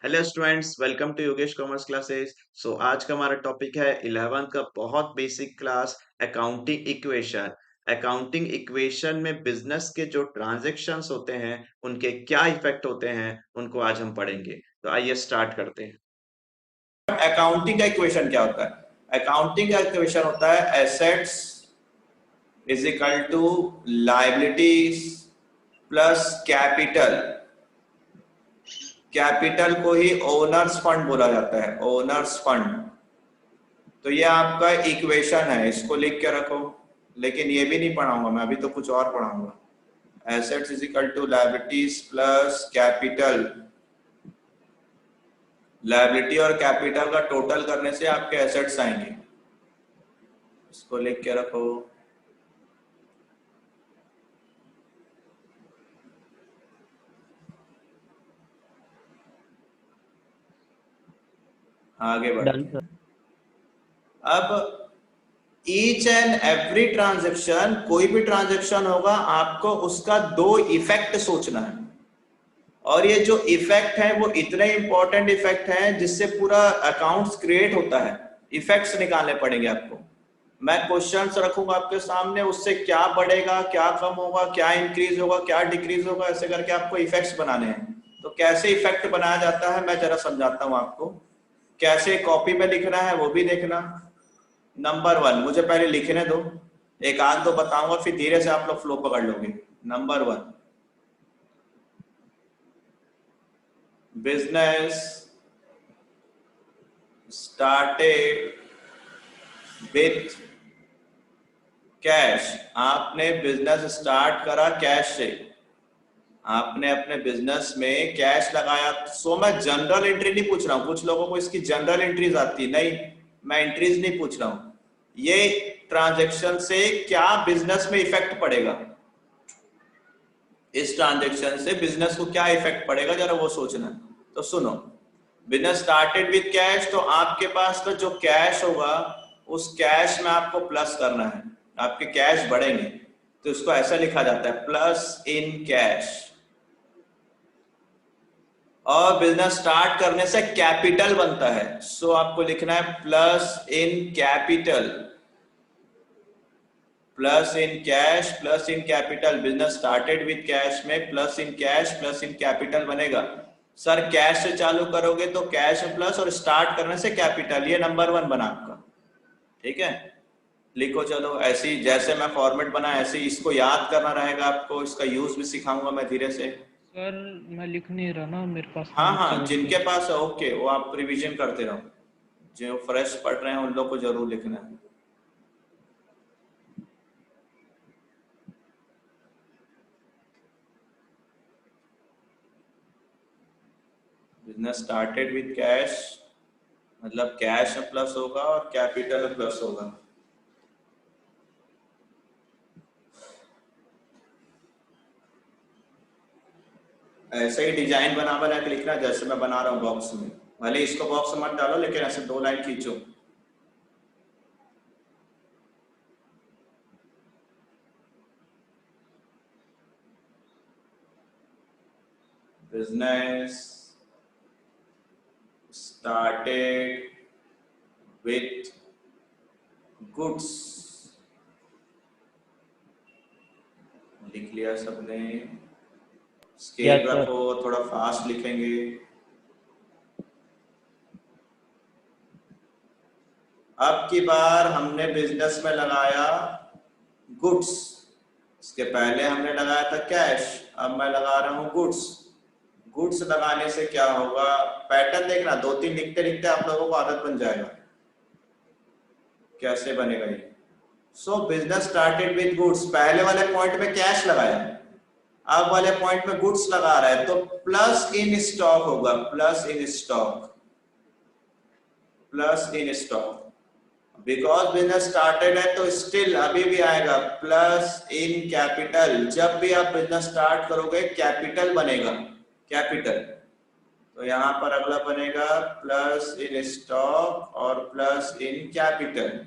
Hello students, welcome to Yogesh commerce classes. आज का हमारा टॉपिक है 11th का बहुत basic class, accounting equation. Accounting equation में बिजनेस के जो ट्रांजैक्शंस होते हैं उनके क्या इफेक्ट होते हैं उनको आज हम पढ़ेंगे। तो आइए स्टार्ट करते हैं। अकाउंटिंग का इक्वेशन क्या होता है? अकाउंटिंग का इक्वेशन होता है assets is equal to liabilities plus capital. Capital को ही ओनर्स फंड बोला जाता है, ओनर्स फंड। तो ये आपका इक्वेशन है, इसको लिख के रखो। लेकिन ये भी नहीं पढ़ाऊंगा मैं, अभी तो कुछ और पढ़ाऊंगा। Assets is equal to liabilities plus capital. Liability और कैपिटल का टोटल करने से आपके एसेट्स आएंगे, इसको लिख के रखो। आगे बढ़ते डन हैं। सर। अब ईच एंड एवरी ट्रांजेक्शन, कोई भी ट्रांजेक्शन होगा आपको उसका दो इफेक्ट सोचना है। और ये जो इफेक्ट है वो इतने इंपॉर्टेंट इफेक्ट हैं जिससे पूरा अकाउंट्स क्रिएट होता है। इफेक्ट्स निकालने पड़ेंगे आपको। मैं क्वेश्चंस रखूंगा आपके सामने, उससे क्या बढ़ेगा, क्या कम होगा, क्या इंक्रीज होगा, क्या डिक्रीज होगा, ऐसे करके आपको इफेक्ट्स बनाने हैं। तो कैसे इफेक्ट बनाया जाता है मैं जरा समझाता हूं आपको। कैसे कॉपी में लिखना है वो भी देखना। नंबर वन, मुझे पहले लिखने दो, एक आध दो बताऊंगा, फिर धीरे से आप लोग फ्लो पकड़ लोगे। Number one, business started with cash. आपने बिजनेस स्टार्ट करा कैश से, आपने अपने बिजनेस में कैश लगाया। सो मैं जनरल एंट्री नहीं पूछ रहा हूं, कुछ लोगों को इसकी जनरल एंट्रीज आती नहीं, मैं एंट्रीज नहीं पूछ रहा हूं। ये ट्रांजैक्शन से क्या बिजनेस में इफेक्ट पड़ेगा, इस ट्रांजैक्शन से बिजनेस को क्या इफेक्ट पड़ेगा जरा वो सोचना है। तो सुनो, बिजनेस स्टार्टेड विद कैश, तो आपके पास का जो कैश होगा उस कैश में आपको प्लस करना है। आपके कैश बढ़ेंगे तो इसको ऐसा लिखा जाता है प्लस इन कैश। और बिजनेस स्टार्ट करने से कैपिटल बनता है, सो आपको लिखना है plus in capital. Plus in cash plus in capital. Business started with cash में plus in cash plus in capital बनेगा। सर कैश से चालू करोगे तो कैश में प्लस, और स्टार्ट करने से कैपिटल। ये नंबर वन बना आपका, ठीक है। लिखो चलो, ऐसी जैसे मैं फॉर्मेट बना ऐसे इसको याद करना रहेगा आपको। इसका यूज भी सिखाऊंगा मैं धीरे से। सर मैं लिख नहीं रहा ना, मेरे पास हाँ नहीं है हाँ, पेन तो। जिनके पास है ओके, वो आप रिवीजन करते रहो। जो फ्रेश पढ़ रहे हैं उन लोग को जरूर लिखना है। बिजनेस स्टार्टेड विद कैश मतलब कैश में प्लस होगा और कैपिटल में प्लस होगा। ऐसे ही डिजाइन बना के लिखना जैसे मैं बना रहा हूँ बॉक्स में। भले इसको बॉक्स में मत डालो, लेकिन ऐसे दो लाइन खींचो। बिजनेस स्टार्टेड विथ गुड्स, लिख लिया सबने। Yes scale sir. रखो, थोड़ा फास्ट लिखेंगे। अब की बार हमने बिजनेस में लगाया गुड्स, इसके पहले हमने लगाया था कैश, अब मैं लगा रहा हूं गुड्स। गुड्स लगाने से क्या होगा, पैटर्न देखना, दो तीन लिखते लिखते आप लोगों को आदत बन जाएगा कैसे बनेगा ये। सो बिजनेस स्टार्टेड विद गुड्स, पहले वाले पॉइंट में कैश लगाया, अब वाले पॉइंट में गुड्स लगा रहा है, तो प्लस इन स्टॉक होगा। Plus in stock, plus in stock. Because business started है तो स्टिल अभी भी आएगा प्लस इन कैपिटल। जब भी आप बिजनेस स्टार्ट करोगे कैपिटल बनेगा, कैपिटल। तो यहां पर अगला बनेगा प्लस इन स्टॉक और plus in capital.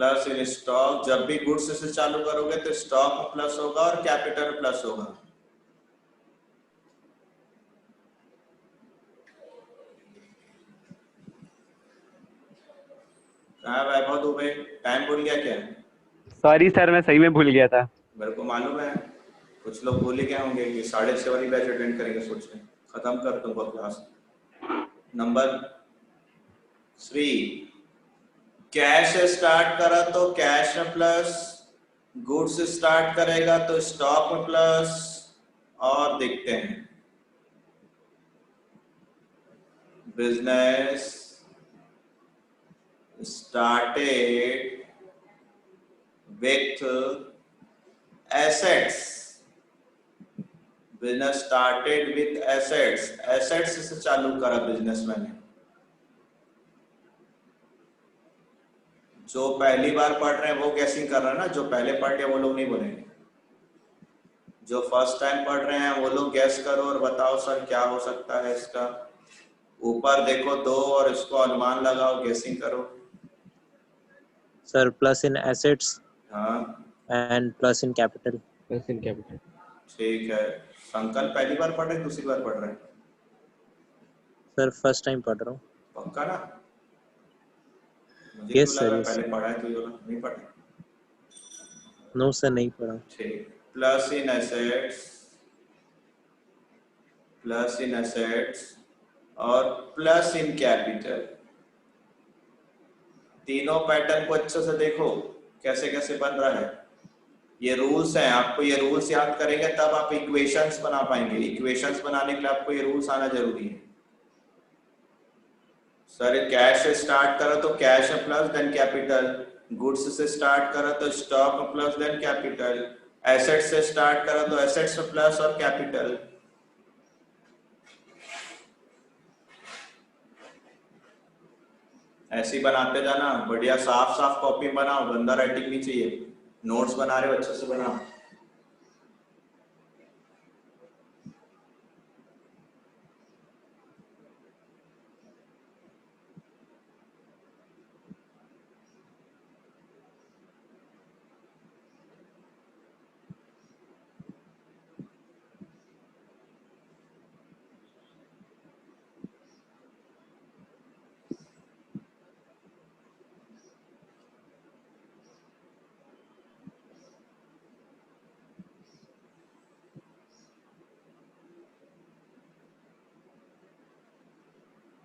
Plus in stock, जब भी गुड्स से चालू करोगे तो स्टॉक में प्लस होगा और कैपिटल प्लस होगा। कहाँ वैभव दुबे, टाइम भूल गया क्या? सॉरी सर, मैं सही में भूल गया था। मेरे को मालूम है कुछ लोग भूल ही गए होंगे कि 6:30 वाली बैच अटेंड करेंगे, सोच रहे खत्म कर दूंगा क्लास। नंबर 3, कैश से स्टार्ट करा तो कैश में प्लस, गुड्स से स्टार्ट करेगा तो स्टॉक में प्लस। और देखते हैं, business started with assets, business started with assets, assets से चालू करा बिजनेस मैंने। जो पहली बार पढ़ रहे हैं वो गैसिंग कर रहे हैं ना, जो पहले पढ़ लिया वो लोग नहीं बोलेंगे। जो फर्स्ट टाइम पढ़ रहे हैं वो लोग गैस करो और बताओ सर क्या हो सकता है इसका। ऊपर देखो 2 और इसको अनुमान लगाओ, गैसिंग करो। सर प्लस इन एसेट्स हाँ and plus in capital. Plus in capital. ठीक है। संकल्प पहली बार पढ़ रहे हैं दूसरी बार पढ़ रहे हैं? सर फर्स्ट टाइम पढ़ रहा हूँ। पक्का ना? मुझे Yes, क्यों लग रहा है sir, yes, पहले पढ़ा है, तो ये लोग नहीं पढ़ा। नो सर, नहीं पढ़ा। ठीक, प्लस इन एसेट्स, प्लस इन एसेट्स और प्लस इन कैपिटल। तीनों पैटर्न को अच्छे से देखो कैसे कैसे बन रहा है। ये रूल्स हैं, आपको ये रूल्स याद करेंगे तब आप इक्वेशंस बना पाएंगे। इक्वेशंस बनाने के लिए आपको ये रूल्स आना जरूरी है। सर कैश से स्टार्ट करो तो कैश में प्लस देन कैपिटल, गुड्स से स्टार्ट करो तो स्टॉक में प्लस देन कैपिटल, एसेट्स से स्टार्ट करो तो एसेट्स में प्लस और कैपिटल। ऐसे ही बनाते जाना, बढ़िया साफ साफ कॉपी बनाओ, गंदा राइटिंग नहीं चाहिए। नोट्स बना रहे हो अच्छे से बनाओ।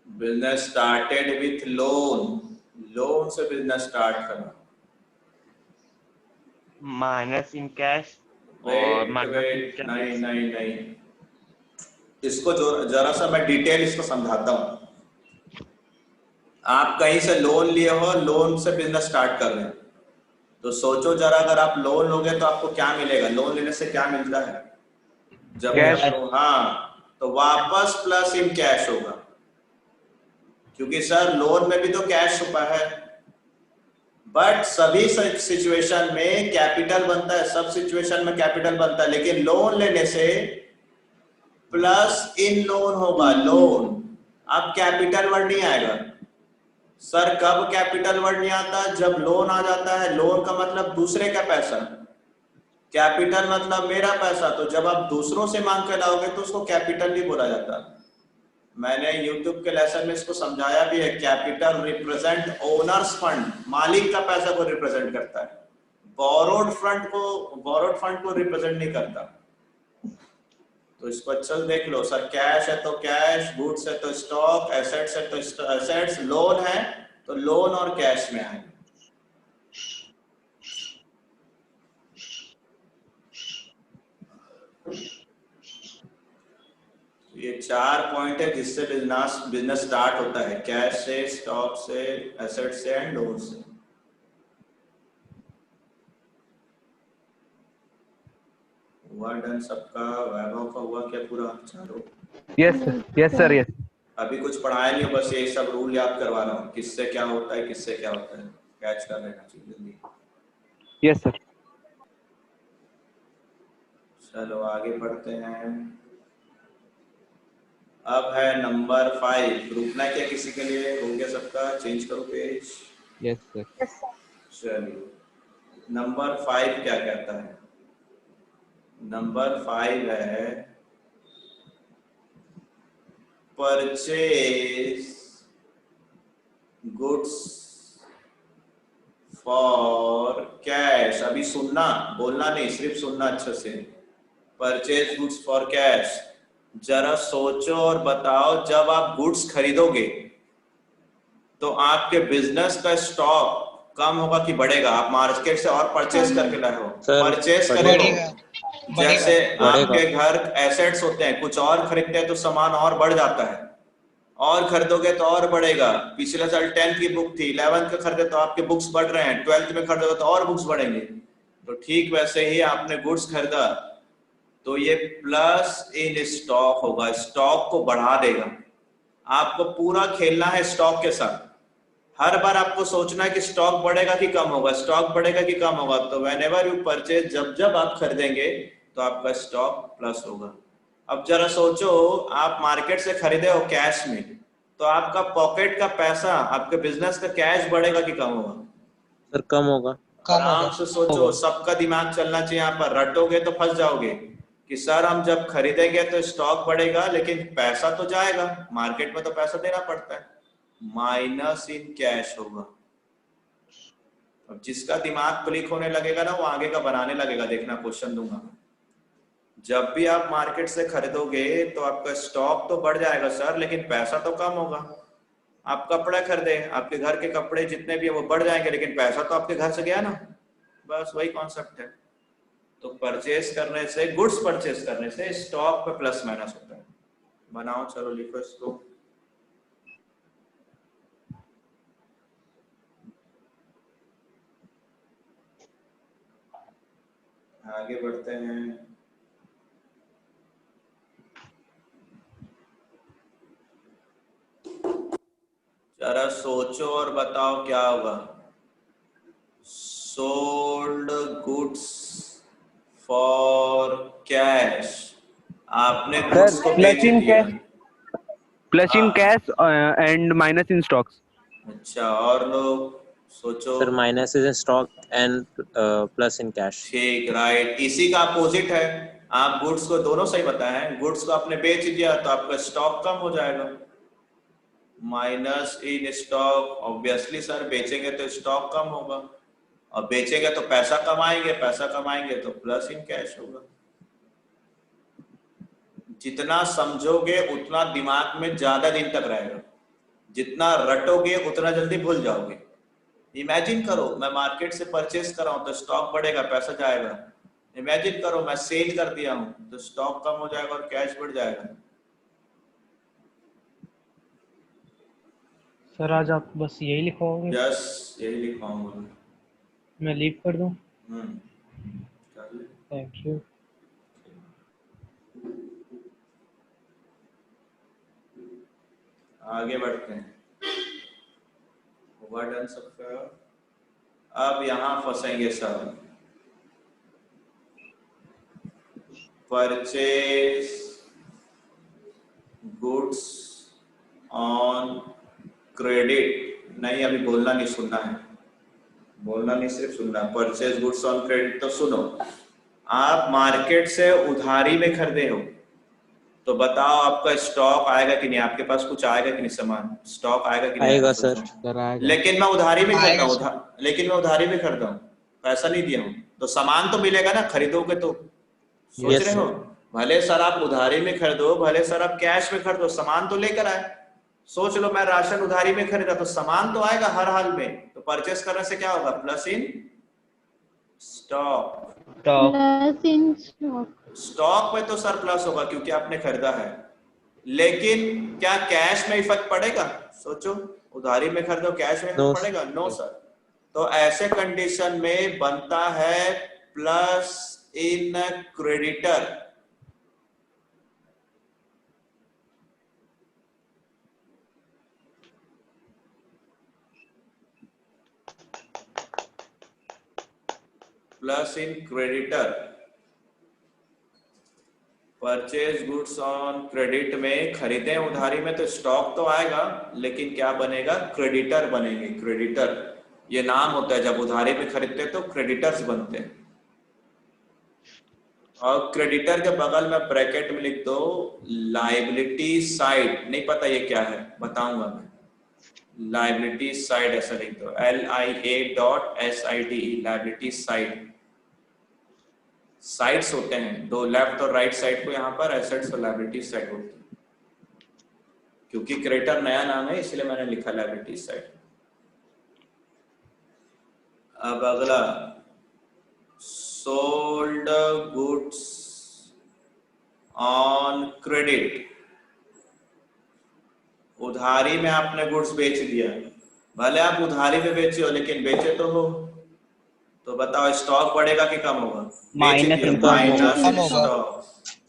Business started with loan, loan से बिजनेस स्टार्ट करना। माइनस इन कैश और वेट माइनस वेट, इन नहीं नहीं नहीं, इसको जो जरा सा मैं डिटेल इसको समझाता हूँ। आप कहीं से लोन लिए हो, लोन से बिजनेस स्टार्ट कर रहे हैं, तो सोचो जरा अगर आप लोन लोगे तो आपको क्या मिलेगा। लोन लेने से क्या मिलता है जब कैश। हाँ, तो वापस प्लस इन कैश होगा, क्योंकि सर लोन में भी तो कैश छुपा है। बट सभी सिचुएशन में कैपिटल बनता है, सब सिचुएशन में कैपिटल बनता है, लेकिन लोन लेने से प्लस इन लोन होगा। लोन, अब कैपिटल वर्ड नहीं आएगा। सर कब कैपिटल वर्ड नहीं आता? जब लोन आ जाता है। लोन का मतलब दूसरे का पैसा, कैपिटल मतलब मेरा पैसा। तो जब आप दूसरों से मांग के लाओगे तो उसको कैपिटल नहीं बोला जाता। मैंने YouTube के लेसन में इसको समझाया भी है। कैपिटल रिप्रेजेंट ओनर्स फंड, मालिक का पैसा को रिप्रेजेंट करता है। बोरोड फंड को रिप्रेजेंट नहीं करता। तो इसको अच्छे से देख लो। सर कैश है तो कैश, गुड्स है तो स्टॉक, एसेट्स है तो एसेट्स, लोन है तो लोन और कैश में आएंगे। ये 4 पॉइंट है जिससे बिजनेस स्टार्ट होता है। कैश से, स्टॉक से, एसेट से एंड लोन से। हुआ डन सबका? वैभव का हुआ क्या पूरा? चारों? Yes sir, yes. अभी कुछ पढ़ाया नहीं, बस ये सब रूल याद करवा रहा हूँ, किससे क्या होता है, किससे क्या होता है। कैच कर लेना चाहिए जल्दी। Yes sir. चलो आगे बढ़ते हैं। अब है नंबर 5। रुकना क्या किसी के लिए? हो गया सबका? चेंज करो पेज। Yes sir. चलिए नंबर 5 क्या कहता है? नंबर 5 है परचेज गुड्स फॉर कैश। अभी सुनना, बोलना नहीं, सिर्फ सुनना अच्छे से। Purchase goods for cash. जरा सोचो और बताओ, जब आप गुड्स खरीदोगे तो आपके बिजनेस का स्टॉक कम होगा कि बढ़ेगा? आप मार्केट से और परचेज करके लाए हो, परचेज करे हो। जैसे आपके घर एसेट्स होते हैं, कुछ और खरीदते हैं तो सामान और बढ़ जाता है, और खरीदोगे तो और बढ़ेगा। पिछले साल 10th की बुक थी, 11th का खरीदे तो आपके बुक्स बढ़ रहे हैं, 12th में खरीदोगे तो और बुक्स बढ़ेंगे। तो ठीक वैसे ही आपने गुड्स खरीदा तो ये प्लस इन स्टॉक होगा, स्टॉक को बढ़ा देगा। आपको पूरा खेलना है स्टॉक के साथ। हर बार आपको सोचना है कि स्टॉक बढ़ेगा कि कम होगा, स्टॉक बढ़ेगा कि कम होगा। तो व्हेनेवर यू परचेज, जब जब आप खरीदेंगे तो आपका स्टॉक प्लस होगा। अब जरा सोचो, आप मार्केट से खरीदे हो कैश में, तो आपका पॉकेट का पैसा, आपके बिजनेस का कैश बढ़ेगा कि कम होगा? सर कम होगा। आराम से सोचो, सबका दिमाग चलना चाहिए यहाँ पर। रटोगे तो फंस जाओगे कि सर हम जब खरीदेंगे तो स्टॉक बढ़ेगा लेकिन पैसा तो जाएगा, मार्केट में तो पैसा देना पड़ता है। माइनस इन कैश होगा। अब जिसका दिमाग क्लिक होने लगेगा ना, वो आगे का बनाने लगेगा। देखना क्वेश्चन दूंगा। जब भी आप मार्केट से खरीदोगे तो आपका स्टॉक तो बढ़ जाएगा सर, लेकिन पैसा तो कम होगा। आप कपड़े खरीदे, आपके घर के कपड़े जितने भी है वो बढ़ जाएंगे, लेकिन पैसा तो आपके घर से गया ना। बस वही कॉन्सेप्ट है। तो परचेज करने से, गुड्स परचेज करने से स्टॉक पे प्लस माइनस होता है। बनाओ, चलो लिखो इसको। आगे बढ़ते हैं। जरा सोचो और बताओ क्या होगा। Sold goods for cash. आपने गुड्स को बेच दिया। Plus in cash and minus in stocks. अच्छा, और लोग सोचो। Sir minus in stock and plus in cash. ठीक, राइट। इसी का अपोजिट है। आप गुड्स को, दोनों सही बताए हैं, गुड्स को आपने बेच दिया तो आपका स्टॉक कम हो जाएगा। Minus in stock, obviously sir बेचेंगे तो स्टॉक कम होगा, और बेचेंगे तो पैसा कमाएंगे, पैसा कमाएंगे तो प्लस इन कैश होगा। जितना समझोगे उतना दिमाग में ज्यादा दिन तक रहेगा, जितना रटोगे उतना जल्दी भूल जाओगे। इमेजिन करो, मैं मार्केट से परचेज कर रहा हूं तो स्टॉक बढ़ेगा, पैसा जाएगा। इमेजिन करो मैं सेल कर दिया हूं तो स्टॉक कम हो जाएगा और कैश बढ़ जाएगा। सर आज आप बस यही लिखवाओगे? यस, यही लिखवाऊंगा। मैं लीव कर दूं? कर ले। Thank you. आगे बढ़ते हैं। हुआ डन सबका? अब यहां फंसेंगे सब। Purchase goods on credit. नहीं, अभी बोलना नहीं, सुनना है। बोलना नहीं, सिर्फ सुनना। Purchase goods on credit. तो सुनो, आप मार्केट से उधारी में खरीदे हो तो बताओ आपका स्टॉक आएगा कि नहीं? आपके पास कुछ आएगा कि नहीं? सामान स्टॉक आएगा कि नहीं? आएगा सर। लेकिन मैं उधारी में खरीदा हूं, लेकिन मैं उधारी में खरीदा हूं, पैसा नहीं दिया हूं, तो सामान तो मिलेगा ना, खरीदोगे तो। सोच Yes, रहे हो, भले सर आप उधारी में खरीदो, भले सर आप कैश में खरीदो, सामान तो लेकर आए। सोच लो मैं राशन उधारी में खरीदा तो सामान तो आएगा हर हाल में। तो परचेस करने से क्या होगा? Plus in stock. Plus in stock. Stock में तो सर प्लस होगा क्योंकि आपने खरीदा है, लेकिन क्या कैश में इफेक्ट पड़ेगा? सोचो, उधारी में खरीदो, कैश में No, पड़ेगा? No sir. तो ऐसे कंडीशन में बनता है plus in creditor. Plus in creditor. Purchase goods on credit में खरीदे उधारी में तो स्टॉक तो आएगा, लेकिन क्या बनेगा? क्रेडिटर बनेंगे, क्रेडिटर। ये नाम होता है, जब उधारी पे खरीदते हैं तो क्रेडिटर्स बनते हैं। और क्रेडिटर के बगल में ब्रैकेट में लिख दो लाइबिलिटी साइड, नहीं पता ये क्या है, बताऊंगा मैं। लाइबिलिटी साइड ऐसा लिख दो, LIA.SID, लाइबिलिटी साइड। साइड्स होते हैं दो, लेफ्ट और राइट साइड को यहाँ पर एसेट्स और लाइबिलिटी साइड होती है। क्योंकि क्रेडिटर नया नाम है इसलिए मैंने लिखा लाइबिलिटी साइड। अब अगला, सोल्ड गुड्स ऑन क्रेडिट। उधारी में आपने गुड्स बेच दिया, भले आप उधारी में बेचे हो लेकिन बेचे तो हो, तो बताओ स्टॉक बढ़ेगा कि कम होगा? माइनस इनकम माइनस कम होगा। स्टॉक,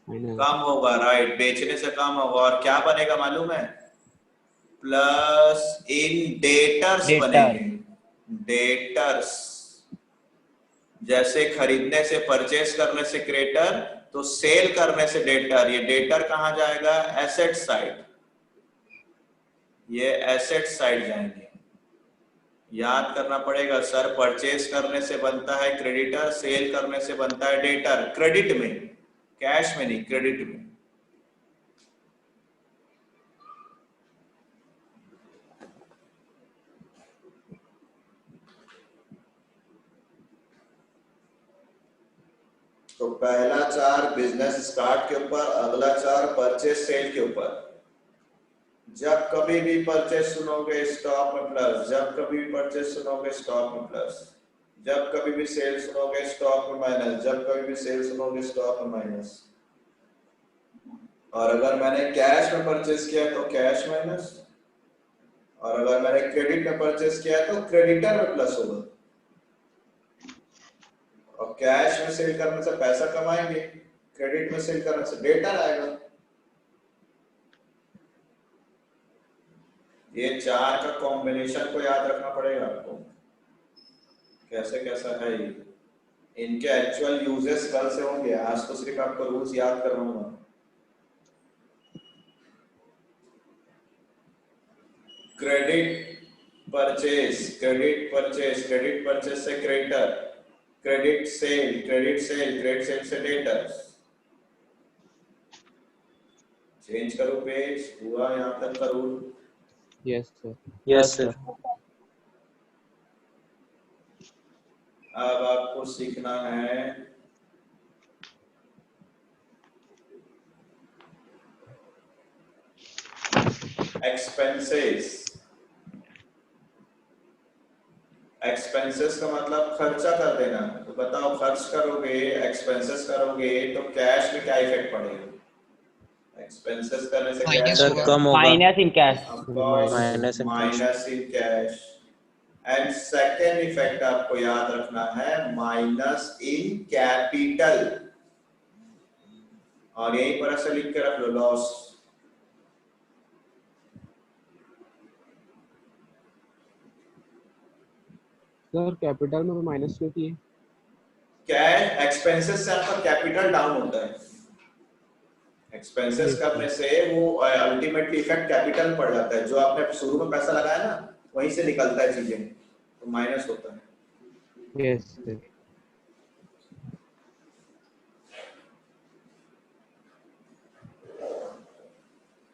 कम होगा, राइट, बेचने से कम होगा। और क्या बनेगा मालूम है? प्लस इन डेटर्स बनेंगे, डेटर्स। जैसे खरीदने से, परचेस करने से क्रेडिटर, तो सेल करने से डेटर। ये डेटर कहाँ जाएगा? एसेट साइड, ये एसेट साइड जाएंगे। याद करना पड़ेगा सर, परचेस करने से बनता है क्रेडिटर, सेल करने से बनता है डेटर, क्रेडिट में, कैश में नहीं, क्रेडिट में। तो पहला चार बिजनेस स्टार्ट के ऊपर, अगला चार परचेस सेल के ऊपर। जब कभी भी परचेस सुनोगे स्टॉक में प्लस, जब कभी भी परचेस सुनोगे स्टॉक में प्लस, जब कभी भी सेल सुनोगे स्टॉक में माइनस, जब कभी भी सेल सुनोगे स्टॉक में माइनस। और अगर मैंने कैश में परचेस किया तो कैश माइनस, और अगर मैंने क्रेडिट में परचेस किया तो क्रेडिटर में प्लस होगा। और कैश में सेल करने से पैसा कमाएंगे, क्रेडिट में सेल करने से डेटर आएगा। ये चार का कॉम्बिनेशन को याद रखना पड़ेगा आपको, कैसे कैसा है ये। इनके एक्चुअल यूजेस कल से होंगे, आज तो सिर्फ आपको रूल्स याद करवाऊंगा। Credit purchase, credit purchase, credit purchase से creditor, credit sale, credit sale, credit sale से डेटर। चेंज करो पेज, हुआ यहाँ तक का rule? Yes sir. Yes, sir. अब आपको सीखना है एक्सपेंसेस। एक्सपेंसेस का मतलब खर्चा कर देना। तो बताओ, खर्च करोगे, एक्सपेंसेस करोगे तो कैश में क्या इफेक्ट पड़ेगा? एक्सपेंसेस करने से कैश Sir, कम होगा। Minus in cash. Minus in cash. Minus in cash. And second effect आपको याद रखना है, माइनस इन कैपिटल। और यहीं पर ऐसे लिख के रख लो, लॉस। सर कैपिटल में तो माइनस क्यों किए? कैश एक्सपेंसेस से आपका कैपिटल डाउन होता है। एक्सपेंसेस करने से वो अल्टीमेटली इफेक्ट कैपिटल पड़ जाता है। जो आपने शुरू में पैसा लगाया ना, वहीं से निकलता है चीजें, तो माइनस होता है। Yes sir.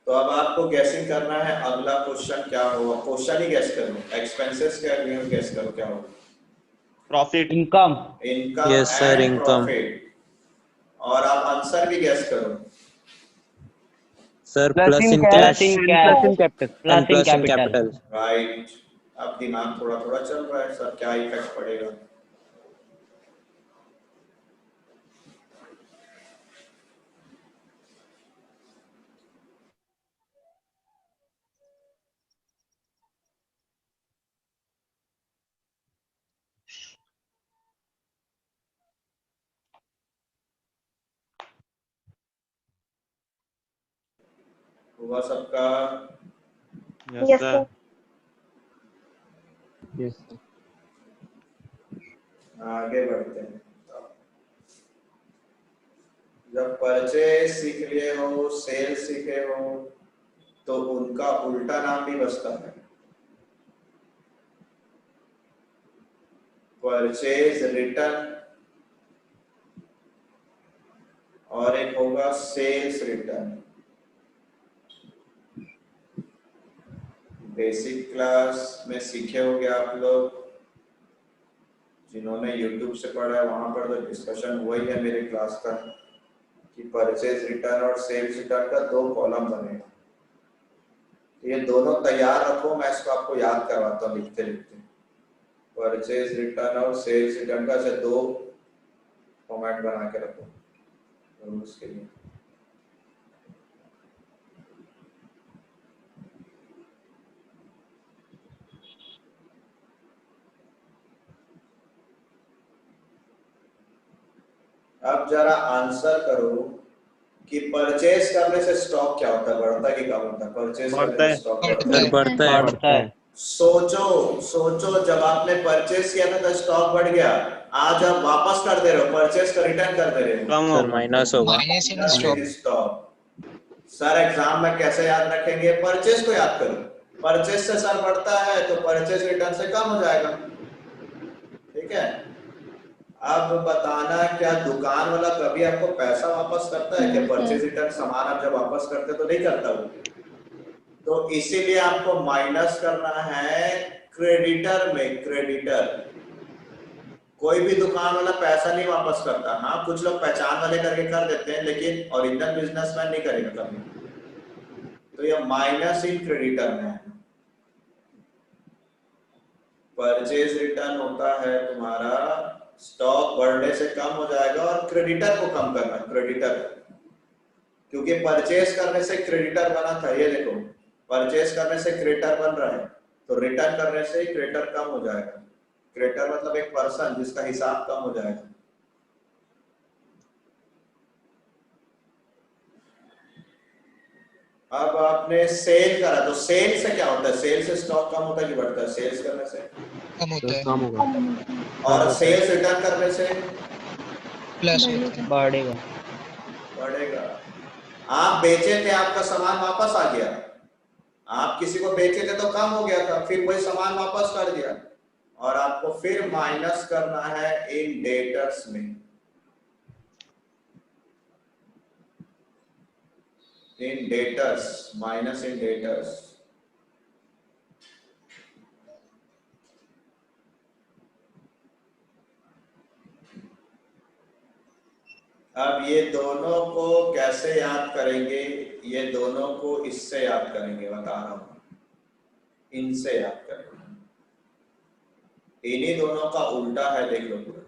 तो अब आपको गैसिंग करना है, अगला क्वेश्चन क्या होगा? क्वेश्चन ही गैस करो, एक्सपेंसेस क्या है गैस करो क्या होगा? Profit, income. Income Yes, sir, and income. Profit. और आप आंसर भी गैस करो। Sir, plus plus in in cash cash and plus in capital. and plus in capital. Right. अब दिमाग थोड़ा थोड़ा चल रहा है सर, क्या इफेक्ट पड़ेगा? हुआ सबका? Yes sir. Yes sir. आगे बढ़ते हैं। जब परचेज सीख लिए हो, सेल सीखे हो, तो उनका उल्टा नाम भी बचता है। परचेज रिटर्न और एक होगा सेल्स रिटर्न। बेसिक क्लास में सीखे होंगे आप लोग, जिन्होंने YouTube से पढ़ा है वहां पर तो डिस्कशन हुआ ही है मेरे क्लास का कि परचेज रिटर्न और सेल्स रिटर्न का 2 कॉलम बनेगा। ये दोनों तैयार रखो, मैं इसको आपको याद करवाता हूँ लिखते लिखते। परचेज रिटर्न और सेल्स रिटर्न का से 2 फॉर्मेट बना के रखो रूल्स के लिए। अब जरा आंसर करो कि परचेज करने से स्टॉक क्या होता है, बढ़ता है कि कम होता है? परचेज करने से स्टॉक बढ़ता है। बढ़ता है। बढ़ता है। सोचो जब आपने परचेज किया था तो स्टॉक बढ़ गया, आज आप वापस कर दे रहे हो, परचेज का रिटर्न कर दे रहे हो, कम सर होगा। माइनस होगा। स्टॉक। सर एग्जाम में कैसे याद रखेंगे? परचेज को याद करो, परचेज से सर बढ़ता है तो परचेज रिटर्न से कम हो जाएगा, ठीक है। अब बताना क्या दुकान वाला कभी आपको पैसा वापस करता है क्या? परचेज रिटर्न सामान आप जब वापस करते तो नहीं करता वो, तो इसीलिए आपको माइनस करना है क्रेडिटर में। क्रेडिटर कोई भी दुकान वाला पैसा नहीं वापस करता। हाँ कुछ लोग पहचान वाले करके कर देते हैं, लेकिन ओरिजिनल बिजनेसमैन नहीं करेगा कभी। तो ये माइनस इन क्रेडिटर में है। परचेज रिटर्न होता है तुम्हारा स्टॉक बढ़ने से कम हो जाएगा और क्रेडिटर को कम करना, क्रेडिटर, क्योंकि परचेज करने से क्रेडिटर बना था। ये देखो परचेज करने से क्रेडिटर बन रहा है तो रिटर्न करने से ही क्रेडिटर कम हो जाएगा। क्रेडिटर मतलब एक पर्सन जिसका हिसाब कम हो जाएगा। अब आपने सेल करा तो सेल से क्या होता है? सेल से स्टॉक कम होता है कि बढ़ता है? सेल्स करने से कम होता है। कम होगा। और सेल्स रिटर्न करने से प्लस होता है। बढ़ेगा। बढ़ेगा। आप बेचे थे, आपका सामान वापस आ गया, आप किसी को बेचे थे तो कम हो गया था, फिर वही सामान वापस कर दिया और आपको फिर माइनस करना है इन डेटर्स में। इन डेटर्स, माइनस इन डेटर्स। अब ये दोनों को कैसे याद करेंगे? ये दोनों को इससे याद करेंगे, बता रहा हूं, इनसे याद करेंगे। इन्हीं दोनों का उल्टा है, देख लो पूरा।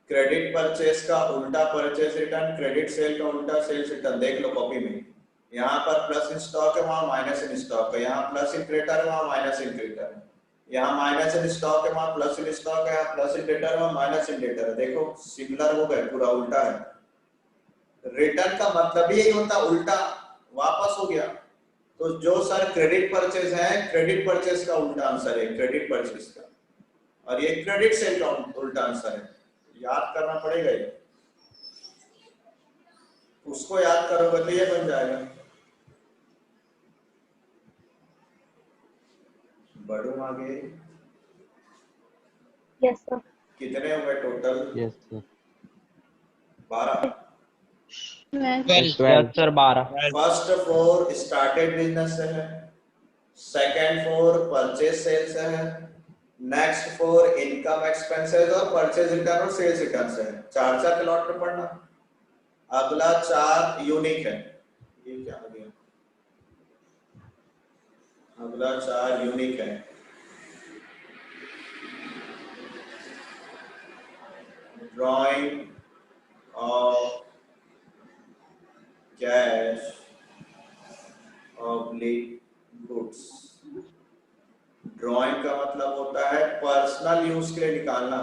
क्रेडिट परचेस का उल्टा परचेस रिटर्न, क्रेडिट सेल का उल्टा सेल्स रिटर्न। देख लो कॉपी में, यहाँ पर प्लस इन स्टॉक है, वहां माइनस इन स्टॉक है। यहाँ प्लस इन क्रेडिटर है, वहां माइनस इन क्रेडिटर है। यहाँ माइनस इन स्टॉक है, वहां प्लस इन स्टॉक है। यहाँ प्लस इन डेटर है, वहां माइनस इन डेटर है। देखो सिमिलर हो गए, पूरा उल्टा है। रिटर्न का मतलब ही यही होता है, उल्टा, वापस हो गया। तो जो सर क्रेडिट परचेज है, क्रेडिट परचेज का उल्टा आंसर है क्रेडिट परचेज का, और ये क्रेडिट सेल का उल्टा आंसर है। याद करना पड़ेगा ये, उसको याद करोगे तो ये बन जाएगा। बढ़ू आगे। Yes sir. कितने हुए total? Yes sir. 12। 12 sir 12। First 4 started business से है, सेकंड 4 परचेज सेल से है, नेक्स्ट 4 इनकम एक्सपेंसेस और परचेज रिटर्न और सेल्स रिटर्न से है। 4-4 के लॉट में पढ़ना। अगला 4 यूनिक है। ये क्या हो गया? अगला 4 यूनिक है। Drying of cash oblique goods. Drawing का मतलब होता है पर्सनल यूज के लिए निकालना।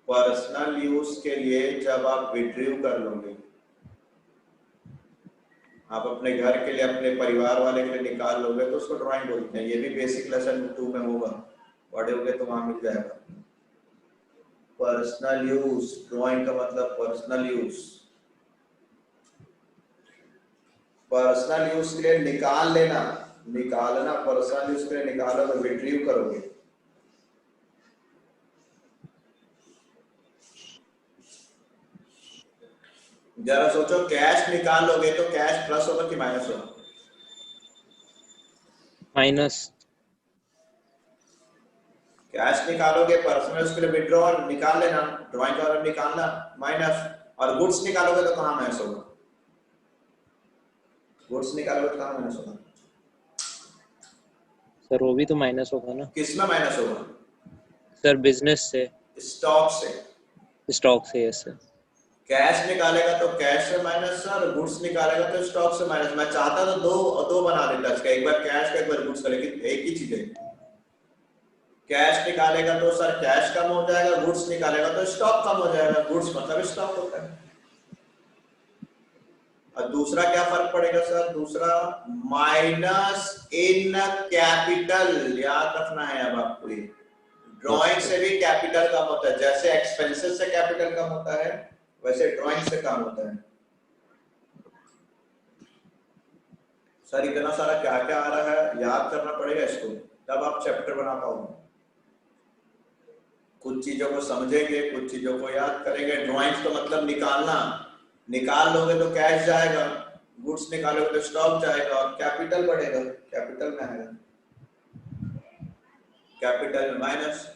पर्सनल यूज के लिए जब आप विड्रीव कर लोगे, आप अपने घर के लिए, अपने परिवार वाले के लिए निकाल लोगे तो उसको ड्राइंग बोलते हैं। ये भी बेसिक लेसन 2 में होगा, पढ़ोगे तो वहां मिल जाएगा। पर्सनल यूज, ड्राइंग का मतलब पर्सनल यूज। पर्सनल यूज के लिए निकाल लेना, निकालना, पर्सनल यूज के लिए निकालो तो रिट्रीव करोगे। जरा सोचो, कैश निकालोगे तो कैश प्लस होगा कि माइनस होगा? माइनस। कैश निकालोगे पर्सनल, उसके लिए विड्रॉल निकाल लेना, ड्राइंग कॉलम निकालना माइनस, और गुड्स निकालोगे तो कहाँ माइनस होगा? गुड्स निकालोगे तो कहाँ माइनस होगा? सर वो भी तो माइनस होगा ना। किसमें माइनस होगा? सर बिजनेस से, स्टॉक से। स्टॉक से। Yes sir. कैश निकालेगा तो कैश से माइनस, और गुड्स निकालेगा तो स्टॉक से माइनस। मैं चाहता तो दो बना देता इसका, एक बार कैश का एक बार गुड्स का, लेकिन एक ही चीज है। कैश निकालेगा तो सर कैश कम हो जाएगा, गुड्स निकालेगा तो स्टॉक कम हो जाएगा। गुड्स मतलब स्टॉक होता है। और दूसरा क्या फर्क पड़ेगा सर? दूसरा माइनस इन कैपिटल, याद रखना है अब आपको। ये ड्राइंग से भी कैपिटल कम होता है, जैसे एक्सपेंसेस से कैपिटल कम होता है वैसे ड्राइंग से कम होता है। सर इतना सारा क्या क्या आ रहा है, याद करना पड़ेगा इसको, तब आप चैप्टर बना पाओगे। कुछ चीजों को समझेंगे, कुछ चीजों को याद करेंगे। ड्राइंग्स तो मतलब निकालना, निकाल लोगे तो कैश जाएगा, गुड्स निकालोगे तो स्टॉक जाएगा, और कैपिटल बढ़ेगा, कैपिटल में आएगा, कैपिटल में माइनस।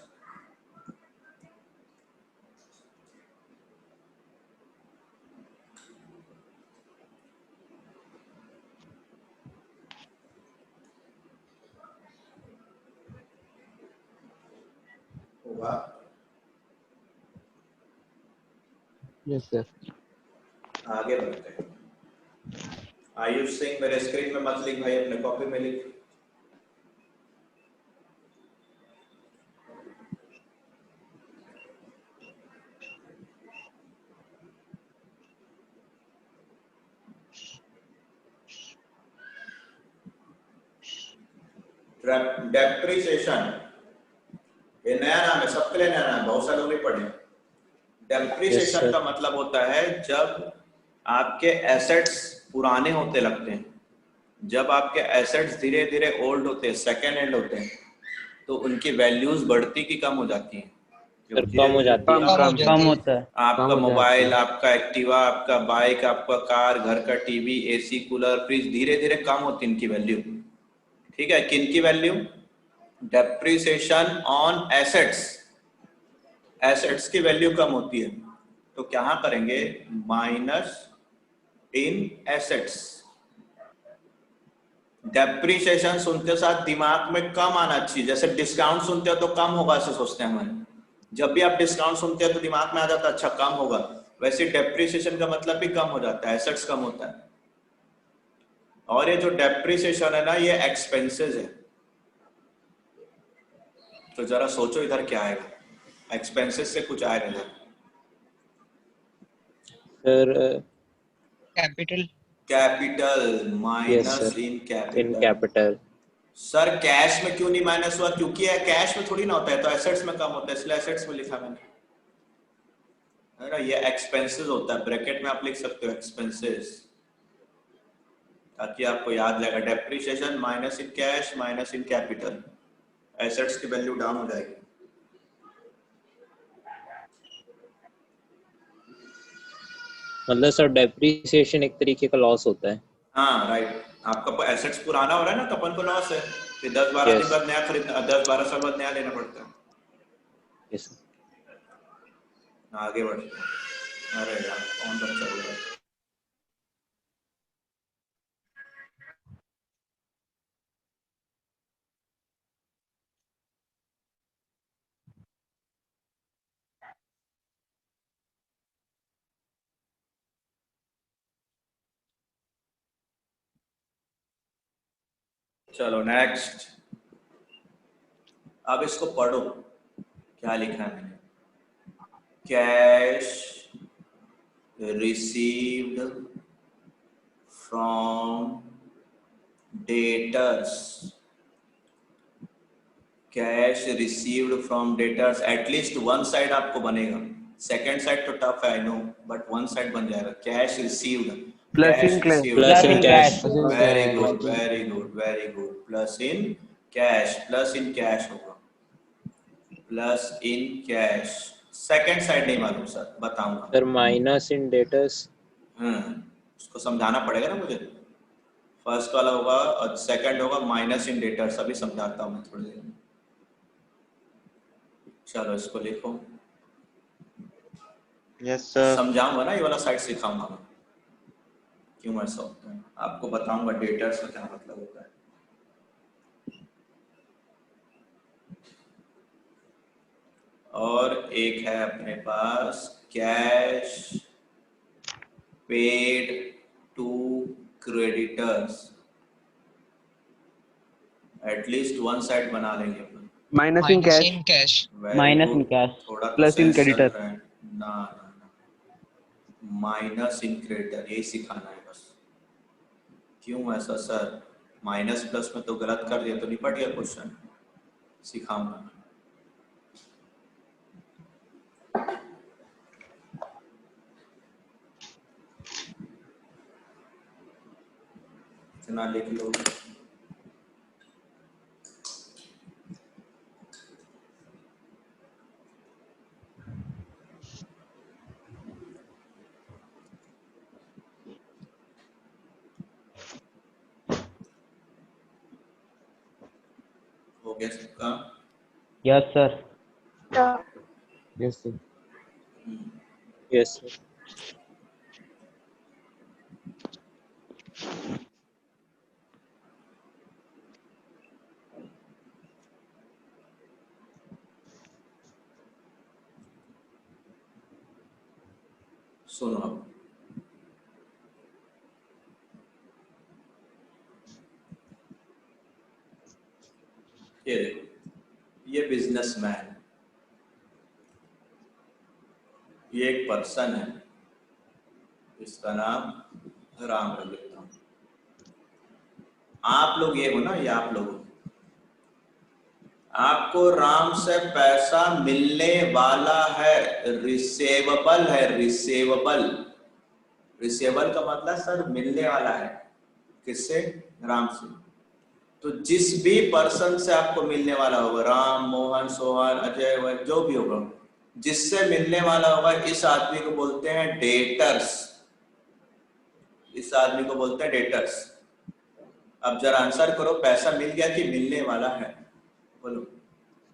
होगा। Yes sir. आगे बढ़ते हैं। आयुष सिंह मेरे स्क्रीन में मत लिख भाई, अपने कॉपी में लिख। डेप्रिसिएशन, ये नया नाम है, सबके लिए नया नाम है, बहुत सारे लोग नहीं पढ़े। डेप्रिसिएशन Yes, का मतलब होता है जब आपके एसेट्स पुराने होते लगते हैं, जब आपके एसेट्स धीरे धीरे ओल्ड होते हैं, सेकेंड हैंड होते हैं, तो उनकी वैल्यूज बढ़ती की कम हो जाती हैं? सर कम हो जाती है। कम होता है। आपका मोबाइल, आपका एक्टिवा, आपका बाइक, आपका कार, घर का टीवी, एसी, कूलर, फ्रिज, धीरे धीरे कम होती है इनकी वैल्यू। ठीक है, किन की value? Depreciation on assets, assets की वैल्यू कम होती है। तो क्या करेंगे? माइनस इन एसेट्स। डेप्रिसिएशन सुनते साथ दिमाग में कम आना चाहिए, जैसे डिस्काउंट सुनते हो तो कम होगा ऐसे सोचते हैं हमारे। जब भी आप डिस्काउंट सुनते हो तो दिमाग में आ जाता है अच्छा कम होगा, वैसे डेप्रिसिएशन का मतलब भी कम हो जाता है, एसेट्स कम होता है। और ये जो डेप्रिसिएशन है ना, ये एक्सपेंसेस है। तो जरा सोचो इधर क्या आएगा, एक्सपेंसेस से कुछ आएगा इधर? Sir capital. Capital, minus in in capital. Capital. Sir cash में क्यों नहीं माइनस हुआ? क्योंकि कैश में थोड़ी ना होता है, तो एसेट्स में कम होता है, इसलिए एसेट्स में लिखा मैंने, है ना। ये एक्सपेंसेस होता है, ब्रैकेट में आप लिख सकते हो एक्सपेंसेस, ताकि आपको याद लगेगा। Depreciation minus in cash minus in capital, assets की वैल्यू डाउन हो जाएगी। मतलब सर डेप्रिसिएशन एक तरीके का लॉस होता है। हाँ राइट, आपका एसेट्स पुराना हो रहा है ना, तो अपन को लॉस है, फिर 10-12 दिन बाद नया खरीदना, 10-12 साल बाद नया लेना पड़ता है। यस। आगे बढ़ते हैं। अरे यार कौन बच्चा बोल रहा है? चलो नेक्स्ट, अब इसको पढ़ो क्या लिखा है मैंने। Cash received from debtors, cash received from debtors. At least one side आपको बनेगा, सेकेंड साइड तो टफ है I know, but one side बन जाएगा। Cash received plus in cash. Plus in cash. Very good very good very good. Plus in cash, plus in cash होगा, plus in cash. Second side नहीं मालूम sir, बताऊंगा sir minus इन debtors. उसको समझाना पड़ेगा ना मुझे। फर्स्ट वाला होगा और सेकंड होगा माइनस इन डेटर्स, अभी समझाता हूँ मैं थोड़ी देर में। चलो इसको लिखो, Yes, sir. समझाऊंगा ना, ये वाला साइड सिखाऊंगा मैं क्यों ऐसा होता है, आपको बताऊंगा डेटर्स का क्या मतलब होता है। और एक है अपने पास cash paid to creditors, at least one side बना लेंगे अपन। Minus in minus cash, in cash, minus in cash थोड़ा तो प्लस इन सेंस चल क्रेडिटर। रहा है ना, माइनस इन क्रेडिटर यही सिखाना है बस। क्यों ऐसा सर, माइनस प्लस में तो गलत कर दिया तो निपट गया क्वेश्चन, सिखाऊंगा। इतना लिख लो। हो गया सबका? Yes sir. Yes, sir. Yes, sir. सुनो अब, ये देखो, ये बिजनेसमैन, ये एक पर्सन है, इसका नाम राम रख लेता हूँ। आप लोग ये हो ना, ये आप लोग हो। आपको राम से पैसा मिलने वाला है, रिसेवेबल है, रिसेवेबल। रिसेवेबल का मतलब सर मिलने वाला है, किससे? राम से। तो जिस भी पर्सन से आपको मिलने वाला होगा, राम, मोहन, सोहन, अजय, जो भी होगा, जिससे मिलने वाला होगा, इस आदमी को बोलते हैं डेटर्स। इस आदमी को बोलते हैं डेटर्स। अब जरा आंसर करो, पैसा मिल गया कि मिलने वाला है? बोलो।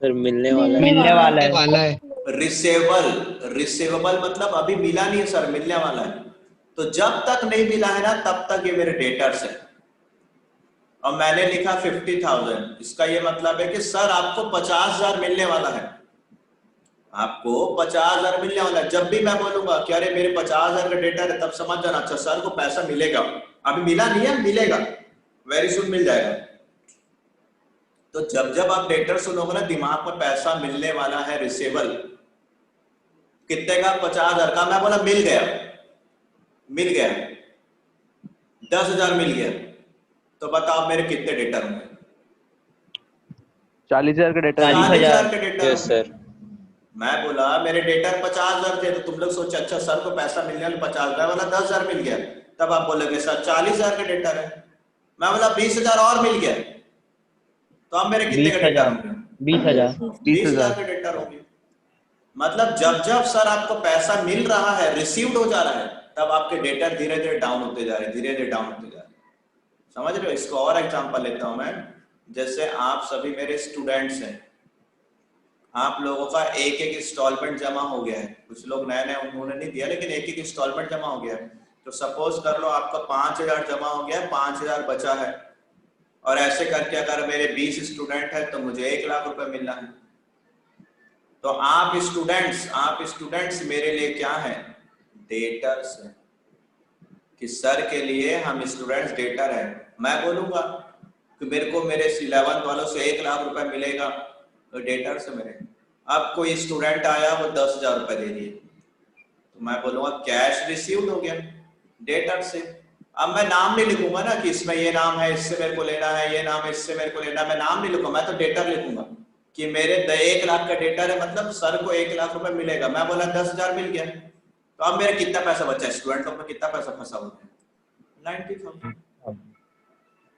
सर मिलने वाला है। मिलने वाला मिलने है। वाला है। रिसेवेबल, रिसेवेबल मतलब अभी मिला नहीं है सर, मिलने वाला है। तो जब तक नहीं मिला है ना, तब तक ये मेरे डेटर्स है। और मैंने लिखा 50,000, इसका ये मतलब है कि सर आपको 50,000 मिलने वाला है, आपको 50,000 मिलने वाला है। जब भी मैं बोलूंगा कि अरे मेरे 50,000 का डेटर है, तब समझ जाना अच्छा सर को पैसा मिलेगा, अभी मिला नहीं है, मिलेगा, वेरी सुन मिल जाएगा। तो जब जब आप डेटर सुनोगे ना, दिमाग में पैसा मिलने वाला है, रिसेबल। कितने का? 50,000 का। मैं बोला मिल गया, मिल गया, 10,000 मिल गया, तो बताओ मेरे कितने डेटर होंगे? 40,000 का डेटा। 40,000 के डेटर Yes, होंगे। sir. मैं बोला मेरे डेटर 50,000 थे, तो तुम लोग सोचे अच्छा सर को पैसा मिलने वाला 50,000 वाला 10,000 मिल गया, तब आप बोलोगे सर 40,000 के डेटर है। मैं बोला 20,000 और मिल गया, तो अब मेरे कितने का डेटर होंगे? 20,000। 20,000 के डेटर होंगे। मतलब जब जब सर आपको पैसा मिल रहा है, रिसीव्ड हो जा रहा है, तब आपके डेटर धीरे धीरे डाउन होते जा रहे हैं, धीरे धीरे डाउन होते जा रहे हैं। समझ रहे हो? इसको और एग्जांपल लेता हूं मैं। जैसे आप सभी मेरे स्टूडेंट्स हैं, आप लोगों का एक एक इंस्टॉलमेंट जमा हो गया है। कुछ लोग नए नए उन्होंने नहीं दिया, लेकिन एक एक इंस्टॉलमेंट जमा हो गया है। तो सपोज कर लो आपका 5,000 जमा हो गया है, 5,000 बचा है, और ऐसे करके अगर मेरे 20 स्टूडेंट है तो मुझे 1 लाख रुपए मिलना है। तो आप स्टूडेंट्स मेरे लिए क्या है? डेटर्स है। कि सर के लिए हम स्टूडेंट्स डेटर है। मैं बोलूंगा कि मेरे को मेरे 11th वालों से 1 लाख रुपए मिलेगा, तो डेटर से मेरे। अब कोई स्टूडेंट आया, वो 10,000 रुपए दे दिए, तो मैं बोलूंगा कैश रिसीव्ड हो गया, डेटर से। अब मैं नाम नहीं लिखूंगा ना कि इसमें ये नाम है, इससे मेरे को लेना है, ये नाम है, इससे मेरे को लेना है, मैं नाम नहीं लिखूंगा, मैं तो डेटर लिखूंगा कि मेरे 1 लाख का डेटर है, मतलब सर को 1 लाख रुपए मिलेगा। मैं बोला 10,000 मिल गया, तो अब मेरा कितना पैसा बचा? स्टूडेंट लोग में कितना पैसा फंसा हुआ है? 90,000।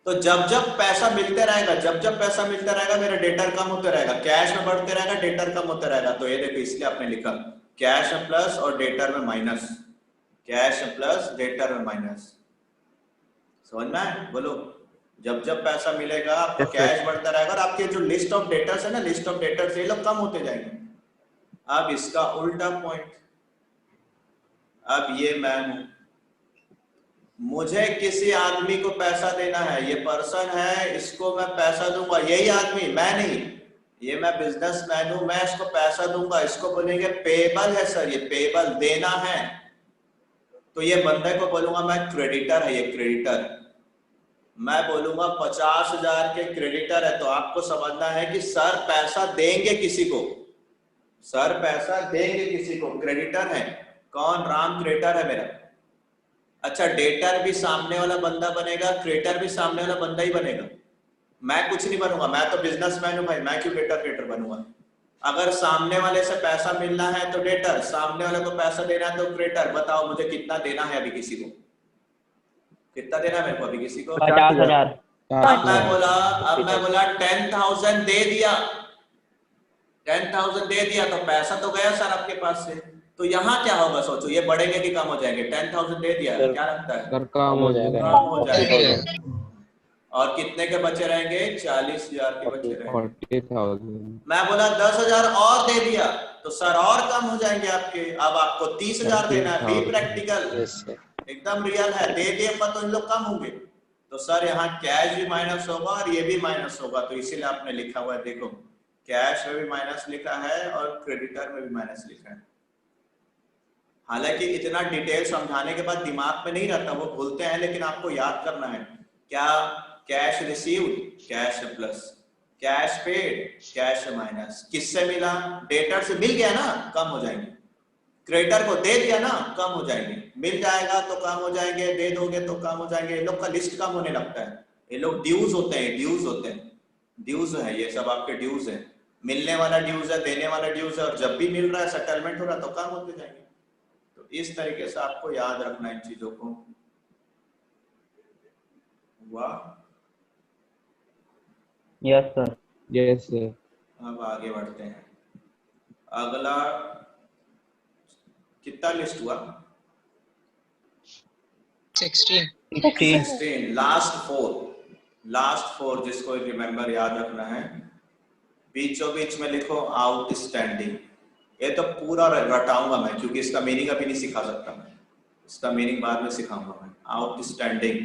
तो जब जब पैसा मिलते रहेगा, जब जब पैसा मिलता रहेगा, मेरा डेटर कम होते रहेगा, कैश में बढ़ते रहेगा, डेटर कम होते रहेगा। तो ये देखो, इसलिए आपने लिखा कैश में प्लस और डेटर में माइनस। कैश प्लस डेटर में माइनस। समझ में आए? बोलो। जब जब पैसा मिलेगा आपका Yes, sir. कैश बढ़ता रहेगा और आपके जो लिस्ट ऑफ डेटर्स है ना, लिस्ट ऑफ डेटर्स ये लोग कम होते जाएंगे। अब इसका उल्टा पॉइंट, अब ये मैं हूं, मुझे किसी आदमी को पैसा देना है, ये पर्सन है, इसको मैं पैसा दूंगा, यही आदमी, मैं नहीं, ये मैं बिजनेसमैन हूं, मैं इसको पैसा दूंगा, इसको बोलेंगे पेबल है सर, ये पेबल देना है, तो ये बंदे को बोलूंगा मैं क्रेडिटर है, ये क्रेडिटर। मैं बोलूंगा 50,000 के क्रेडिटर है, तो आपको समझना है कि सर पैसा देंगे किसी को, सर पैसा देंगे किसी को, क्रेडिटर है। कौन? राम क्रेडिटर है मेरा। अच्छा, डेटर भी सामने वाला बंदा बनेगा, क्रेडिटर भी सामने वाला बंदा ही बनेगा, मैं कुछ नहीं बनूंगा, मैं तो बिजनेसमैन हूं भाई, मैं क्यों डेटर क्रेडिटर बनूंगा। अगर सामने वाले से पैसा मिलना है तो डेटर, सामने वाले को पैसा देना है तो क्रेडिटर। बताओ मुझे कितना देना है अभी किसी को, कितना देना है मेरे को अभी किसी को? 50,000। अब मैं बोला 10,000 दे दिया, 10,000 दे दिया तो पैसा तो गया सर आपके पास से, तो यहाँ क्या होगा सोचो, ये बढ़ेंगे कि कम हो जाएंगे? 10,000 दे दिया, क्या लगता है? सर कम हो जाएगा। कम हो जाएगा। और कितने के बचे रहेंगे? 40,000 के बचे रहेंगे। 40,000। मैं बोला 10,000 और दे दिया तो सर और कम हो जाएंगे आपके, अब आपको 30,000 देना है। बी प्रैक्टिकल, एकदम रियल है, दे दिए तो इन लोग कम होंगे, तो सर यहाँ कैश भी माइनस होगा और ये भी माइनस होगा, तो इसीलिए आपने लिखा हुआ है, देखो कैश में भी माइनस लिखा है और क्रेडिटर में भी माइनस लिखा है। हालांकि इतना डिटेल समझाने के बाद दिमाग में नहीं रहता, वो भूलते हैं, लेकिन आपको याद करना है। क्या? Cash received, cash plus, cash paid, cash minus, किससे मिला? डेटर से मिल गया ना, कम हो जाएंगे। क्रेडिटर को दे दिया ना, कम हो जाएंगे। मिल जाएगा तो कम हो जाएंगे, दे दोगे तो कम हो जाएंगे। ये लोग का लिस्ट कम होने लगता है, ये लोग ड्यूज होते हैं, ड्यूज होते हैं, ड्यूज है, ये सब आपके ड्यूज है। मिलने वाला ड्यूज है, देने वाला ड्यूज है, और जब भी मिल रहा है, सेटलमेंट हो रहा है, तो कम होते जाएंगे। तो इस तरीके से आपको याद रखना इन चीजों को। वाह, यस सर। Yes sir. अब आगे बढ़ते हैं। अगला कितना लिस्ट हुआ? 16। 16। लास्ट फोर जिसको रिमेंबर याद रखना है। बीचों बीच में लिखो आउटस्टैंडिंग। ये तो पूरा रटाऊंगा मैं, क्योंकि इसका मीनिंग अभी नहीं सिखा सकता मैं, इसका मीनिंग बाद में सिखाऊंगा मैं। आउटस्टैंडिंग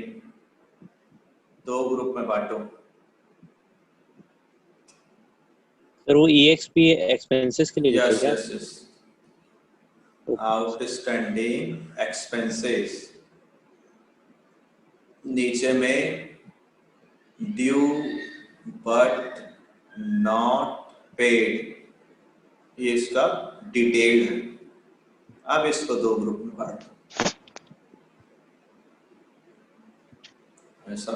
दो ग्रुप में बांटो। सर वो EXP एक्सपेंसेस के लिए यस लिखेगा। यस यस, आउटस्टैंडिंग एक्सपेंसेस, नीचे में ड्यू बट नॉट पेड, ये इसका डिटेल है। अब इसको दो ग्रुप में बांट दो, ऐसा।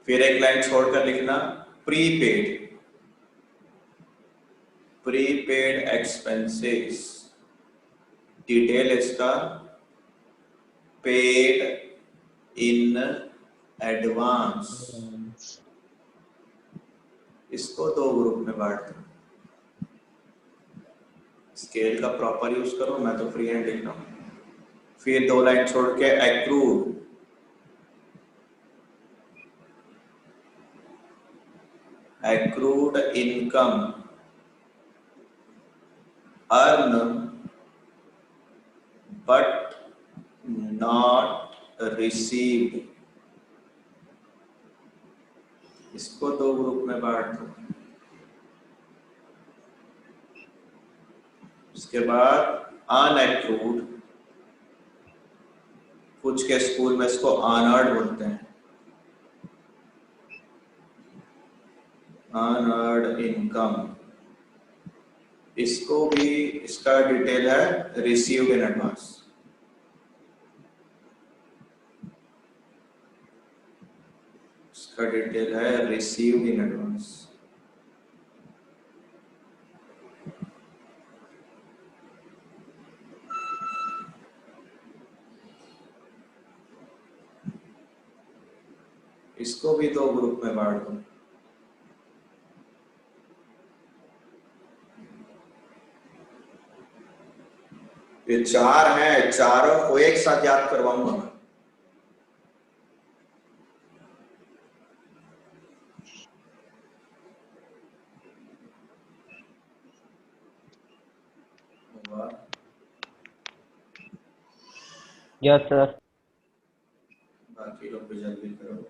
फिर एक लाइन छोड़कर लिखना प्रीपेड, प्रीपेड एक्सपेंसेस, डिटेल इसका पेड इन एडवांस। इसको दो ग्रुप में बांट दो। स्केल का प्रॉपर यूज करो, मैं तो फ्री हैंड लिख रहा हूं। फिर दो लाइन छोड़ के accrued, accrued income, earn but not received, इसको दो ग्रुप में बांट दो। उसके बाद अनएक्रूड, कुछ के स्कूल में इसको अनअर्ड बोलते हैं, अनअर्ड इनकम, इसको भी, इसका डिटेल है रिसीव्ड इन एडवांस। इसका डिटेल है रिसीव्ड इन एडवांस। इसको भी दो ग्रुप में बांट दो। ये 4 है, चारों को एक साथ याद करवाऊंगा मैं। Yes sir. बाकी लोग भी जल्दी करो।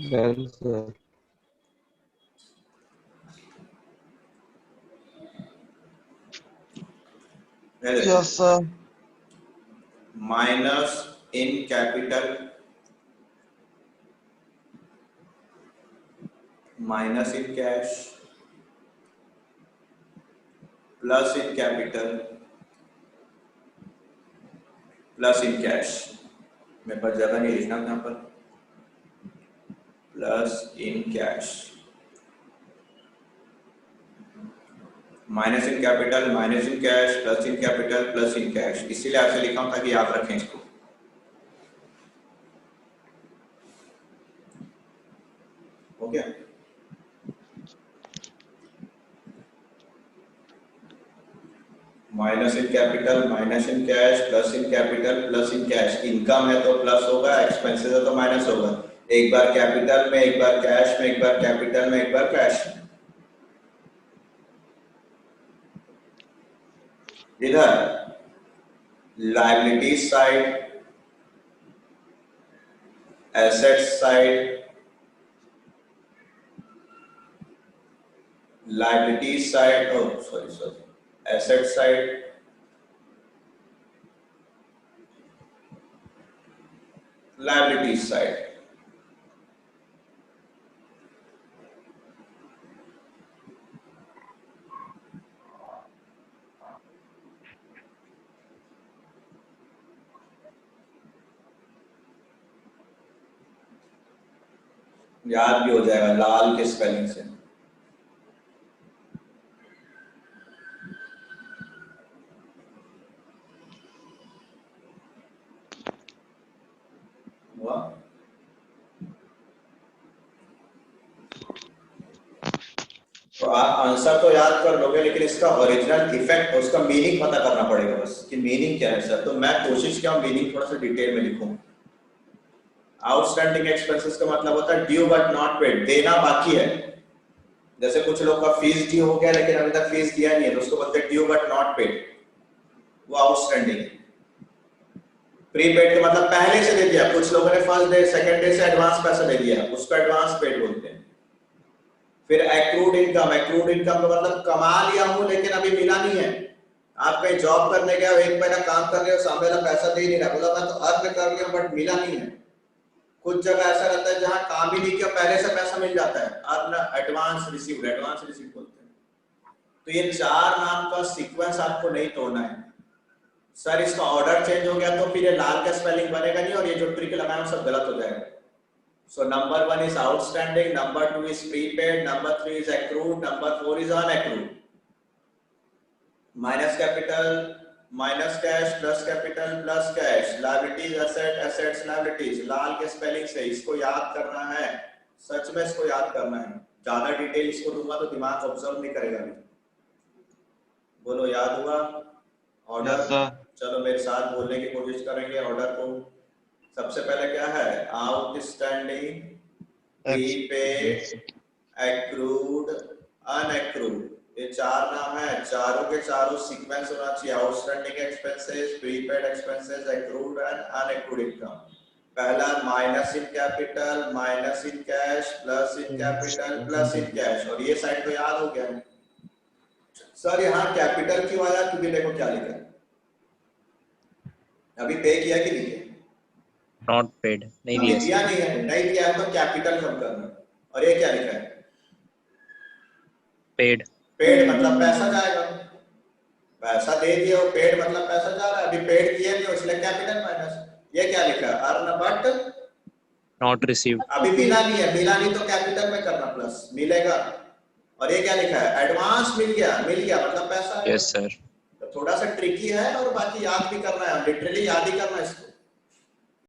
Done, sir. Yes, sir. Minus in capital, minus in cash, plus in capital, plus in cash. मेरे पास जगह नहीं लिखना यहाँ पर। Plus in cash, minus in capital, minus in cash, plus in capital, plus in cash। इसीलिए आपसे लिखा हूं ताकि याद रखें इसको। हो गया? Minus in capital, minus in cash, plus in capital, plus in cash. Income है तो प्लस होगा, एक्सपेंसेस है तो माइनस होगा। एक बार कैपिटल में, एक बार कैश में, एक बार कैपिटल में, एक बार कैश में। इधर liability side, asset side, liability side, sorry asset side, liability side. याद भी हो जाएगा लाल के स्पेलिंग से। तो आप आंसर तो याद कर लोगे, लेकिन इसका ओरिजिनल इफेक्ट, उसका मीनिंग पता करना पड़ेगा बस कि मीनिंग क्या है सर। तो मैं कोशिश किया मीनिंग थोड़ा सा डिटेल में लिखूं। आउटस्टैंडिंग एक्सपेंसेस का मतलब होता है ड्यू बट नॉट पेड, देना बाकी है। जैसे कुछ लोग का फीस ड्यू हो गया लेकिन अभी तक फीस दिया नहीं है, तो उसको बोलते हैं ड्यू बट नॉट पेड, वो आउटस्टैंडिंग है। प्रीपेड का मतलब पहले से दे दिया, कुछ लोगों ने फर्स्ट डे सेकंड डे से एडवांस पैसा दे दिया, उसको एडवांस पेड बोलते हैं। फिर एक्रूड इनकम, एक्रूड इनकम का मतलब कमा लिया हूं लेकिन अभी मिला नहीं है। आप कहीं जॉब करने गए हो, 1 महीना काम कर रहे हो, सामने वाला पैसा दे नहीं रहा, बोला मैं तो अर्न कर लिया बट मिला नहीं है। कुछ जगह ऐसा रहता है जहां काम ही नहीं किया पहले से पैसा मिल जाता है, earn advance received, advance received बोलते हैं। तो ये 4 नाम का सीक्वेंस आपको नहीं तोड़ना है। सर इसका ऑर्डर चेंज हो गया तो फिर ये लाल का स्पेलिंग बनेगा नहीं और ये जो ट्रिक लगाया सब गलत हो जाएगा। So number 1 is outstanding, number 2 is prepaid, number 3 is accrued, number 4 is unaccrued. Minus capital, minus cash, plus capital, plus cash, liabilities, asset, assets, liabilities। लाल के स्पेलिंग से इसको याद करना है, सच में इसको याद करना है। ज्यादा डिटेल इसको दूंगा तो दिमाग ऑब्जर्व नहीं करेगा भी। बोलो याद हुआ? ऑर्डर चलो मेरे साथ बोलने की कोशिश करेंगे ऑर्डर को। सबसे पहले क्या है? Outstanding, prepaid, accrued, unaccrued. ये 4 नाम है, चारों के चारों सीक्वेंस होना चाहिए। Outstanding expenses, prepaid expenses, accrued and unaccrued income. पहला minus in capital, minus in cash, plus in capital, plus in cash. और ये साइड तो याद हो गया। सर यहाँ कैपिटल क्यों आया? क्योंकि देखो क्या लिखा है, अभी पे किया कि नहीं किया? नॉट पेड, नहीं अभी दिया दिया नहीं है, नहीं दिया है तो कैपिटल कम करना। और ये क्या लिखा है? पेड। पेड मतलब पैसा जाएगा, पैसा दे दिया और पेड मतलब पैसा जा रहा है। अभी पेड किए नहीं इसलिए कैपिटल माइनस। ये क्या लिखा है? Earn but not received. अभी मिला नहीं है, मिला नहीं तो कैपिटल में करना प्लस, मिलेगा। और ये क्या लिखा है? एडवांस मिल गया, मिल गया मतलब पैसा है। Yes sir. तो थोड़ा सा ट्रिकी है और बाकी याद भी करना है, लिटरली याद ही करना है इसको।